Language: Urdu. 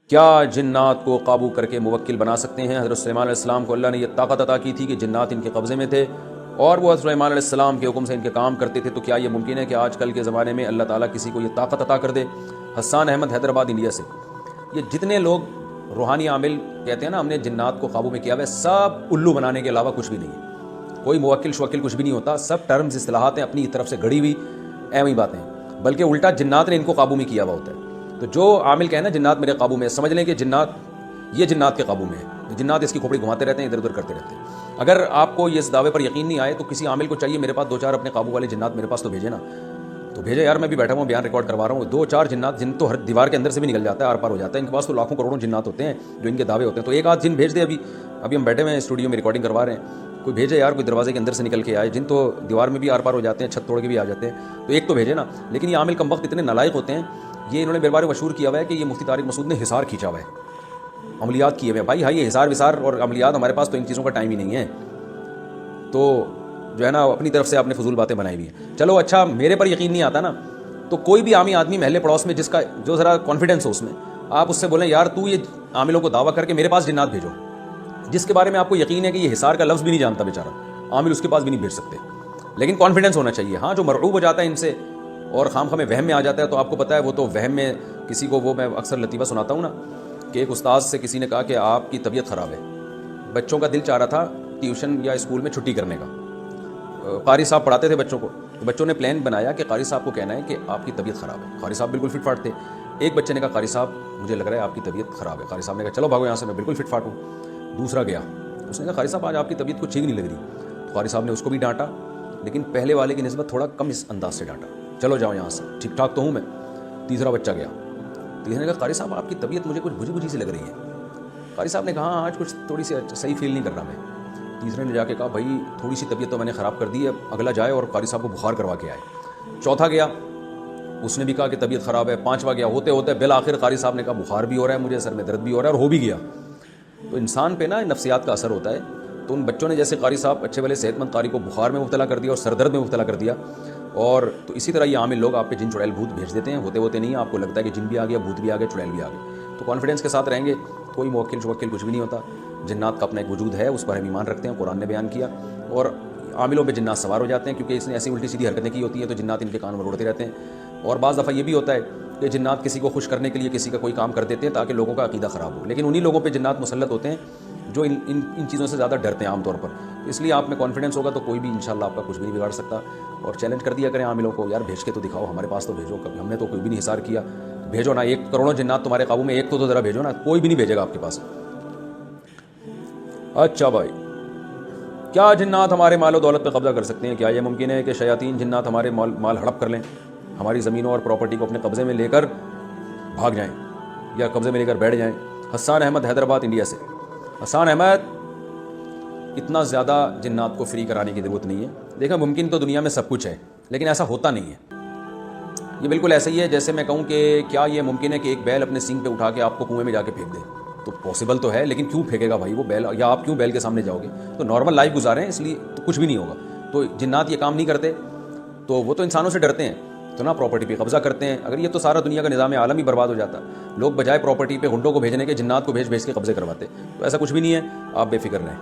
کیا جنات کو قابو کر کے موکل بنا سکتے ہیں؟ حضرت سلیمان علیہ السلام کو اللہ نے یہ طاقت عطا کی تھی کہ جنات ان کے قبضے میں تھے اور وہ حضرت سلیمان علیہ السلام کے حکم سے ان کے کام کرتے تھے، تو کیا یہ ممکن ہے کہ آج کل کے زمانے میں اللہ تعالیٰ کسی کو یہ طاقت عطا کر دے؟ حسان احمد، حیدرآباد، انڈیا سے۔ یہ جتنے لوگ روحانی عامل کہتے ہیں نا ہم نے جنات کو قابو میں کیا ہوا ہے، سب الو بنانے کے علاوہ کچھ بھی نہیں ہے۔ کوئی موکل شوکل کچھ بھی نہیں ہوتا، سب ٹرمز اصطلاحات ہیں اپنی طرف سے گھڑی ہوئی ایویں باتیں، بلکہ الٹا جنات نے ان کو قابو میں کیا ہوا ہوتا ہے۔ تو جو عامل کہے نا جنات میرے قابو میں، سمجھ لیں کہ جنات یہ جنات کے قابو میں ہے، جنات اس کی کھوپڑی گھماتے رہتے ہیں، ادھر ادھر کرتے رہتے ہیں۔ اگر آپ کو اس دعوے پر یقین نہیں آئے تو کسی عامل کو چاہیے میرے پاس 2-4 اپنے قابو والے جنات میرے پاس تو بھیجے نا، تو بھیجے یار، میں بھی بیٹھا ہوں بیان ریکارڈ کروا رہا ہوں، 2-4 جنات جن تو ہر دیوار کے اندر سے بھی نکل جاتا ہے، آر پار ہو جاتا ہے، ان کے پاس تو لاکھوں کروڑوں جنات ہوتے ہیں جو ان کے دعوے ہوتے ہیں، تو ایک آدھ جن بھیج دے۔ ابھی ہم بیٹھے ہوئے ہیں اسٹوڈیو میں ریکارڈنگ کروا رہے ہیں، کوئی بھیجے یار، کوئی دروازے کے اندر سے نکل کے آئے، جن تو دیوار میں بھی آر پار ہو جاتے ہیں، چھت توڑ کے بھی آ جاتے ہیں، تو ایک تو بھیجے نا۔ لیکن یہ عامل کم وقت اتنے نالائق ہوتے ہیں، یہ انہوں نے میرے بارے مشہور کیا ہوا ہے کہ یہ مفتی طارق مسعود نے حصار کھینچا ہوا ہے، عملیات کیے ہوئے ہیں۔ بھائی ہاں، یہ حصار وصار اور عملیات، ہمارے پاس تو ان چیزوں کا ٹائم ہی نہیں ہے، تو جو ہے نا اپنی طرف سے آپ نے فضول باتیں بنائی ہوئی ہیں۔ چلو اچھا، میرے پر یقین نہیں آتا نا، تو کوئی بھی عامی آدمی محلے پڑوس میں جس کا جو ذرا کانفیڈنس ہو اس میں، آپ اس سے بولیں یار تو یہ عاملوں کو دعویٰ کر کے میرے پاس جنات بھیجو، جس کے بارے میں آپ کو یقین ہے کہ یہ حصار کا لفظ بھی نہیں جانتا بیچارہ، عامل اس کے پاس بھی نہیں بھیج سکتے، لیکن کانفیڈنس ہونا چاہیے۔ ہاں، جو مرعوب ہو جاتا ہے ان سے اور خام خواہ وہم میں آ جاتا ہے، تو آپ کو پتہ ہے وہ تو وہم میں کسی کو، وہ میں اکثر لطیفہ سناتا ہوں نا کہ ایک استاد سے کسی نے کہا کہ آپ کی طبیعت خراب ہے، بچوں کا دل چاہ رہا تھا ٹیوشن یا اسکول میں چھٹی کرنے کا، قاری صاحب پڑھاتے تھے بچوں کو، تو بچوں نے پلان بنایا کہ قاری صاحب کو کہنا ہے کہ آپ کی طبیعت خراب ہے۔ قاری صاحب بالکل فٹ فاٹ تھے۔ ایک بچے نے کہا قاری صاحب مجھے لگ رہا ہے آپ کی طبیعت خراب ہے۔ قاری صاحب نے کہا چلو بھاگو یہاں سے، میں بالکل فٹ فاٹ ہوں۔ دوسرا گیا، اس نے کہا قاری صاحب آج آپ کی طبیعت کچھ ٹھیک نہیں لگ رہی۔ تو قاری صاحب نے اس کو بھی ڈانٹا، لیکن پہلے والے کی نسبت تھوڑا کم اس انداز سے ڈانٹا، چلو جاؤ یہاں سے، ٹھیک ٹھاک تو ہوں میں۔ تیسرا بچہ گیا، تیسرے نے کہا قاری صاحب آپ کی طبیعت مجھے کچھ بجھی بجھی سی لگ رہی ہے۔ قاری صاحب نے کہا ہاں آج کچھ تھوڑی سی صحیح فیل نہیں کر رہا میں۔ تیسرے نے جا کے کہا بھائی تھوڑی سی طبیعت تو میں نے خراب کر دی ہے، اگلا جائے اور قاری صاحب کو بخار کروا کے آئے۔ چوتھا گیا، اس نے بھی کہا کہ طبیعت خراب ہے۔ پانچواں گیا، ہوتے ہوتے بالآخر قاری صاحب نے کہا بخار بھی ہو رہا ہے مجھے، سر میں درد بھی ہو رہا ہے، اور ہو بھی گیا۔ تو انسان پہ نا نفسیات کا اثر ہوتا ہے، تو ان بچوں نے جیسے قاری صاحب اچھے والے صحت مند قاری کو بخار میں مبتلا کر دیا اور سر درد میں مبتلا کر دیا، اور تو اسی طرح یہ عامل لوگ آپ پہ جن چڑیل بھوت بھیج دیتے ہیں، ہوتے ہوتے نہیں، آپ کو لگتا ہے کہ جن بھی آ گیا، بھوت بھی آ گیا، چڑیل بھی آ گیا۔ تو کانفیڈنس کے ساتھ رہیں گے، کوئی موکل شوکل کچھ بھی نہیں ہوتا، جنات کا اپنا ایک وجود ہے، اس پر ہم ایمان رکھتے ہیں، قرآن نے بیان کیا، اور عاملوں پہ جنات سوار ہو جاتے ہیں کیونکہ اس نے ایسی الٹی سیدھی حرکتیں کی ہوتی ہیں، تو جنات ان کے کان میں اڑتے رہتے ہیں۔ اور بعض دفعہ یہ بھی ہوتا ہے کہ جنات کسی کو خوش کرنے کے لیے کسی کا کوئی کام کر دیتے ہیں تاکہ لوگوں کا عقیدہ خراب ہو، لیکن انہی لوگوں پہ جنات مسلط ہوتے ہیں جو ان چیزوں سے زیادہ ڈرتے ہیں عام طور پر۔ اس لیے آپ میں کانفیڈنس ہوگا تو کوئی بھی انشاءاللہ آپ کا کچھ بھی نہیں بگاڑ سکتا، اور چیلنج کر دیا کریں عاملوں کو، یار بھیج کے تو دکھاؤ، ہمارے پاس تو بھیجو، کبھی ہم نے تو کوئی بھی نہیں حصار کیا، بھیجو نا، 1 کروڑوں جنات تمہارے قابو میں، ایک تو ذرا بھیجو نا، کوئی بھی نہیں بھیجے گا آپ کے پاس۔ اچھا بھائی، کیا جنات ہمارے مال و دولت پہ قبضہ کر سکتے ہیں؟ کیا یہ ممکن ہے کہ شیاطین جنات ہمارے مال ہڑپ کر لیں، ہماری زمینوں اور پراپرٹی کو اپنے قبضے میں لے کر بھاگ جائیں یا قبضے میں لے کر بیٹھ جائیں؟ حسان احمد، حیدرآباد، انڈیا سے۔ حسان احمد، اتنا زیادہ جنات کو فری کرانے کی ضرورت نہیں ہے۔ دیکھیں ممکن تو دنیا میں سب کچھ ہے، لیکن ایسا ہوتا نہیں ہے۔ یہ بالکل ایسا ہی ہے جیسے میں کہوں کہ کیا یہ ممکن ہے کہ ایک بیل اپنے سینگ پہ اٹھا کے آپ کو کنویں میں جا کے پھینک دے؟ تو پاسبل تو ہے، لیکن کیوں پھینکے گا بھائی وہ بیل، یا آپ کیوں بیل کے سامنے جاؤ گے؟ تو نارمل لائف گزاریں، اس لیے تو کچھ بھی نہیں ہوگا۔ تو جنات یہ کام نہیں کرتے، تو وہ تو انسانوں سے ڈرتے ہیں، تو نا پراپرٹی پہ قبضہ کرتے ہیں۔ اگر یہ تو سارا دنیا کا نظام عالم ہی برباد ہو جاتا، لوگ بجائے پراپرٹی پہ گنڈوں کو بھیجنے کے جنات کو بھیج کے قبضے کرواتے۔ تو ایسا کچھ بھی نہیں ہے، آپ بے فکر رہیں۔